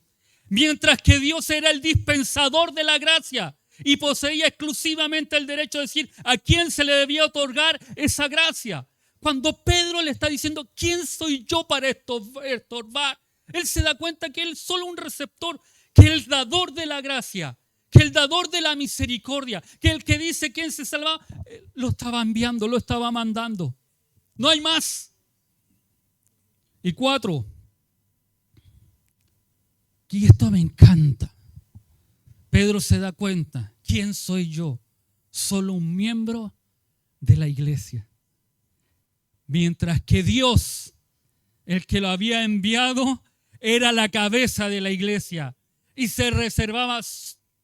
Mientras que Dios era el dispensador de la gracia y poseía exclusivamente el derecho de decir a quién se le debía otorgar esa gracia. Cuando Pedro le está diciendo, ¿quién soy yo para estorbar? Él se da cuenta que él es solo un receptor, que el dador de la gracia, que el dador de la misericordia, que el que dice quién se salva, lo estaba enviando, lo estaba mandando. No hay más. Y 4. Y esto me encanta. Pedro se da cuenta, ¿quién soy yo? Solo un miembro de la iglesia. Mientras que Dios, el que lo había enviado, era la cabeza de la iglesia y se reservaba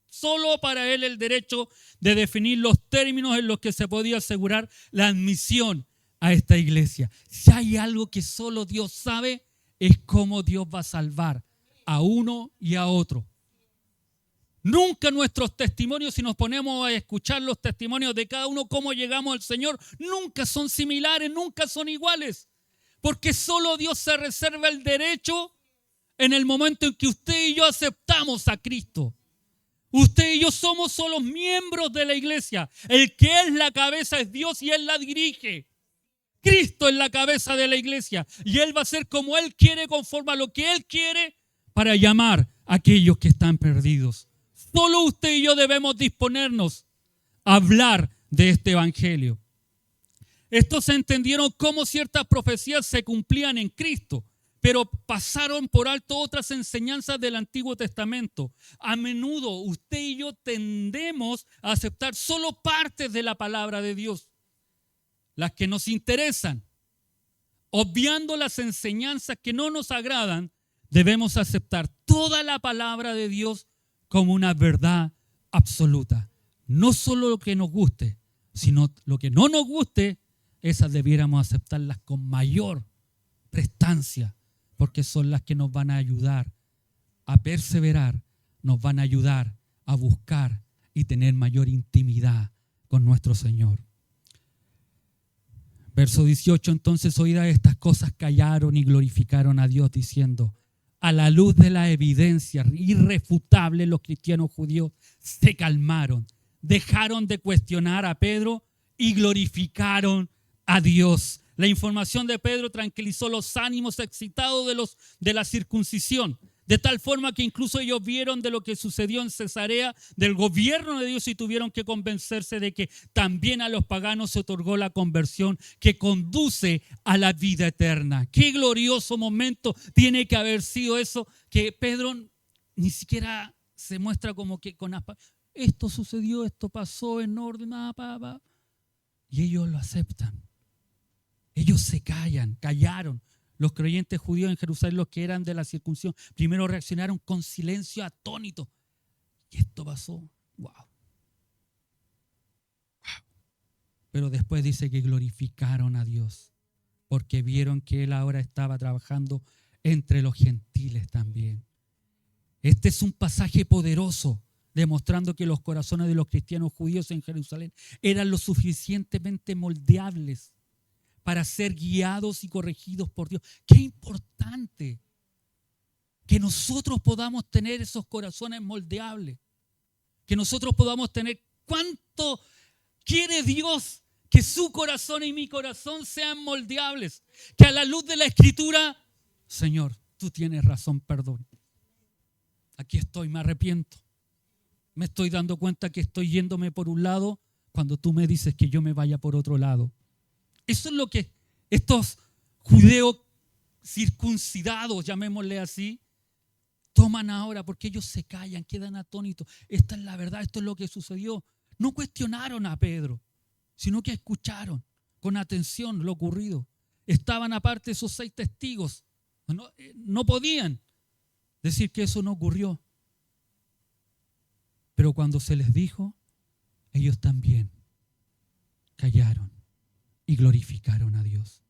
solo para él el derecho de definir los términos en los que se podía asegurar la admisión a esta iglesia. Si hay algo que solo Dios sabe, es cómo Dios va a salvar a uno y a otro. Nunca nuestros testimonios, si nos ponemos a escuchar los testimonios de cada uno, cómo llegamos al Señor, nunca son similares, nunca son iguales. Porque solo Dios se reserva el derecho en el momento en que usted y yo aceptamos a Cristo. Usted y yo somos solo miembros de la iglesia. El que es la cabeza es Dios y Él la dirige. Cristo es la cabeza de la iglesia y Él va a hacer como Él quiere, conforme a lo que Él quiere, para llamar a aquellos que están perdidos. Solo usted y yo debemos disponernos a hablar de este evangelio. Estos entendieron cómo ciertas profecías se cumplían en Cristo, pero pasaron por alto otras enseñanzas del Antiguo Testamento. A menudo usted y yo tendemos a aceptar solo partes de la palabra de Dios, las que nos interesan. Obviando las enseñanzas que no nos agradan, debemos aceptar toda la palabra de Dios como una verdad absoluta. No solo lo que nos guste, sino lo que no nos guste, esas debiéramos aceptarlas con mayor prestancia, porque son las que nos van a ayudar a perseverar, nos van a ayudar a buscar y tener mayor intimidad con nuestro Señor. Verso 18, entonces oídas estas cosas callaron y glorificaron a Dios diciendo, a la luz de la evidencia irrefutable los cristianos judíos se calmaron, dejaron de cuestionar a Pedro y glorificaron a Dios. La información de Pedro tranquilizó los ánimos excitados de la circuncisión, de tal forma que incluso ellos vieron de lo que sucedió en Cesarea, del gobierno de Dios, y tuvieron que convencerse de que también a los paganos se otorgó la conversión que conduce a la vida eterna. Qué glorioso momento tiene que haber sido eso, que Pedro ni siquiera se muestra como que con esto sucedió, esto pasó en orden, y ellos lo aceptan. Ellos se callaron. Los creyentes judíos en Jerusalén, los que eran de la circuncisión, primero reaccionaron con silencio atónito. Y esto pasó. ¡Wow! Pero después dice que glorificaron a Dios, porque vieron que Él ahora estaba trabajando entre los gentiles también. Este es un pasaje poderoso, demostrando que los corazones de los cristianos judíos en Jerusalén eran lo suficientemente moldeables para ser guiados y corregidos por Dios. Qué importante que nosotros podamos tener esos corazones moldeables, que nosotros podamos tener cuánto quiere Dios que su corazón y mi corazón sean moldeables, que a la luz de la Escritura, Señor, tú tienes razón, perdón. Aquí estoy, me arrepiento. Me estoy dando cuenta que estoy yéndome por un lado cuando tú me dices que yo me vaya por otro lado. Eso es lo que estos judeos circuncidados, llamémosle así, toman ahora, porque ellos se callan, quedan atónitos. Esta es la verdad, esto es lo que sucedió. No cuestionaron a Pedro, sino que escucharon con atención lo ocurrido. Estaban aparte esos 6 testigos. No podían decir que eso no ocurrió. Pero cuando se les dijo, ellos también callaron y glorificaron a Dios.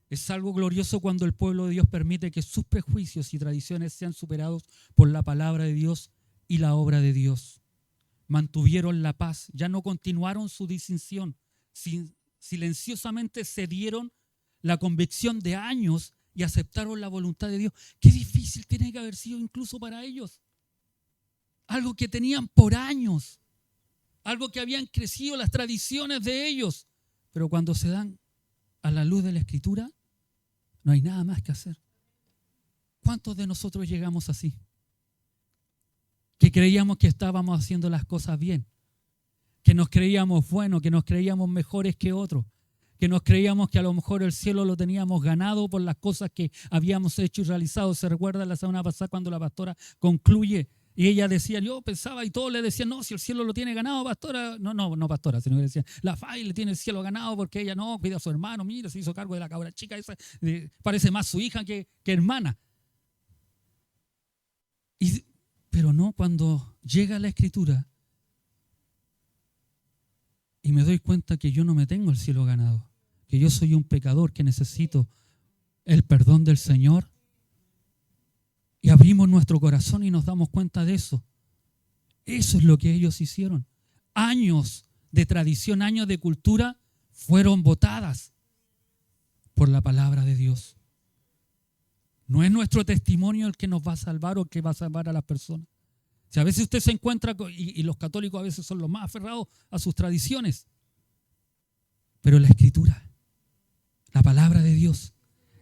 Es algo glorioso cuando el pueblo de Dios permite que sus prejuicios y tradiciones sean superados por la palabra de Dios y la obra de Dios. Mantuvieron la paz, ya no continuaron su disensión, silenciosamente cedieron la convicción de años y aceptaron la voluntad de Dios. Qué difícil tiene que haber sido incluso para ellos. Algo que tenían por años. Algo que habían crecido, las tradiciones de ellos. Pero cuando se dan a la luz de la Escritura, no hay nada más que hacer. ¿Cuántos de nosotros llegamos así? Que creíamos que estábamos haciendo las cosas bien, que nos creíamos buenos, que nos creíamos mejores que otros, que nos creíamos que a lo mejor el cielo lo teníamos ganado por las cosas que habíamos hecho y realizado. ¿Se recuerda la semana pasada cuando la pastora concluye? Y ella decía, yo pensaba, y todos le decían, no, si el cielo lo tiene ganado, pastora. No pastora, sino que decían, la Fay le tiene el cielo ganado porque ella no, cuida a su hermano, mira, se hizo cargo de la cabra chica, esa, parece más su hija que hermana. Pero no, cuando llega la Escritura y me doy cuenta que yo no me tengo el cielo ganado, que yo soy un pecador, que necesito el perdón del Señor, y abrimos nuestro corazón y nos damos cuenta de eso. Eso es lo que ellos hicieron. Años de tradición, años de cultura fueron botadas por la palabra de Dios. No es nuestro testimonio el que nos va a salvar o que va a salvar a las personas, Si a veces usted se encuentra, y los católicos a veces son los más aferrados a sus tradiciones, pero la Escritura, la palabra de Dios,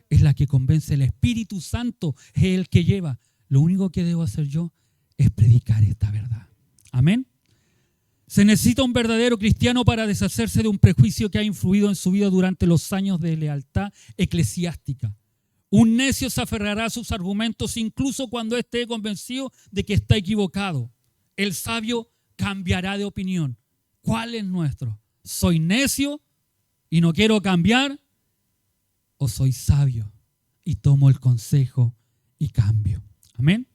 es la que convence. El Espíritu Santo es el que lleva. Lo único que debo hacer yo es predicar esta verdad. Amén. Se necesita un verdadero cristiano para deshacerse de un prejuicio que ha influido en su vida durante los años de lealtad eclesiástica. Un necio se aferrará a sus argumentos incluso cuando esté convencido de que está equivocado. El sabio cambiará de opinión. ¿Cuál es nuestro? ¿Soy necio y no quiero cambiar? ¿O soy sabio y tomo el consejo y cambio? Amén.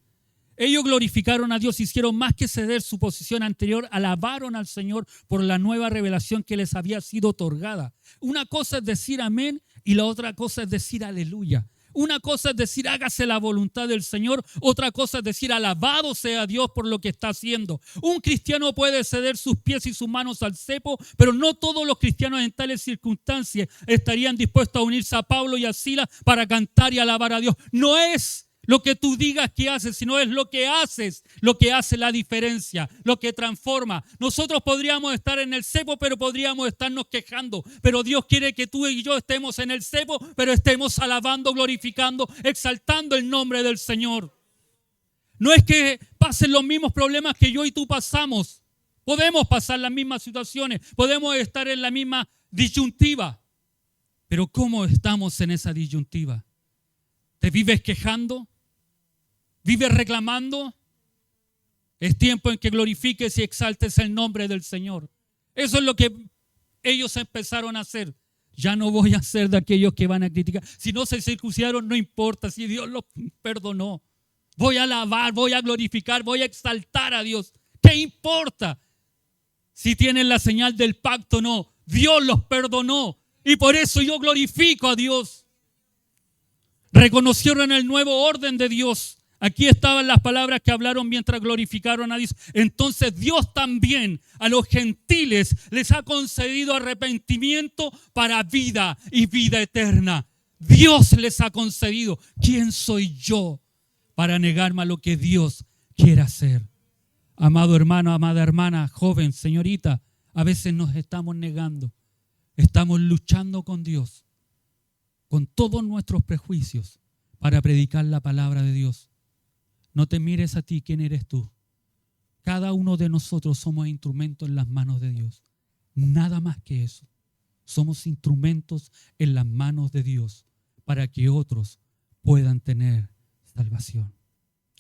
Ellos glorificaron a Dios, hicieron más que ceder su posición anterior, alabaron al Señor por la nueva revelación que les había sido otorgada. Una cosa es decir amén y la otra cosa es decir aleluya. Una cosa es decir hágase la voluntad del Señor, otra cosa es decir alabado sea Dios por lo que está haciendo. Un cristiano puede ceder sus pies y sus manos al cepo, pero no todos los cristianos en tales circunstancias estarían dispuestos a unirse a Pablo y a Silas para cantar y alabar a Dios. No es lo que tú digas que haces, sino es lo que haces, lo que hace la diferencia, lo que transforma. Nosotros podríamos estar en el cepo, pero podríamos estarnos quejando. Pero Dios quiere que tú y yo estemos en el cepo, pero estemos alabando, glorificando, exaltando el nombre del Señor. No es que pasen los mismos problemas que yo y tú pasamos. Podemos pasar las mismas situaciones, podemos estar en la misma disyuntiva. Pero ¿cómo estamos en esa disyuntiva? ¿Te vives quejando? ¿Vives reclamando? Es tiempo en que glorifiques y exaltes el nombre del Señor. Eso es lo que ellos empezaron a hacer. Ya no voy a ser de aquellos que van a criticar. Si no se circuncidaron, no importa. Si Dios los perdonó. Voy a alabar, voy a glorificar, voy a exaltar a Dios. ¿Qué importa? Si tienen la señal del pacto o no. Dios los perdonó. Y por eso yo glorifico a Dios. Reconocieron el nuevo orden de Dios. Aquí estaban las palabras que hablaron mientras glorificaron a Dios. Entonces Dios también a los gentiles les ha concedido arrepentimiento para vida y vida eterna. Dios les ha concedido. ¿Quién soy yo para negarme a lo que Dios quiere hacer? Amado hermano, amada hermana, joven, señorita, a veces nos estamos negando. Estamos luchando con Dios, con todos nuestros prejuicios, para predicar la palabra de Dios. No te mires a ti, ¿quién eres tú? Cada uno de nosotros somos instrumentos en las manos de Dios. Nada más que eso. Somos instrumentos en las manos de Dios para que otros puedan tener salvación.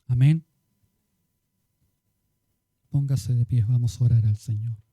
Amén. Póngase de pie, vamos a orar al Señor.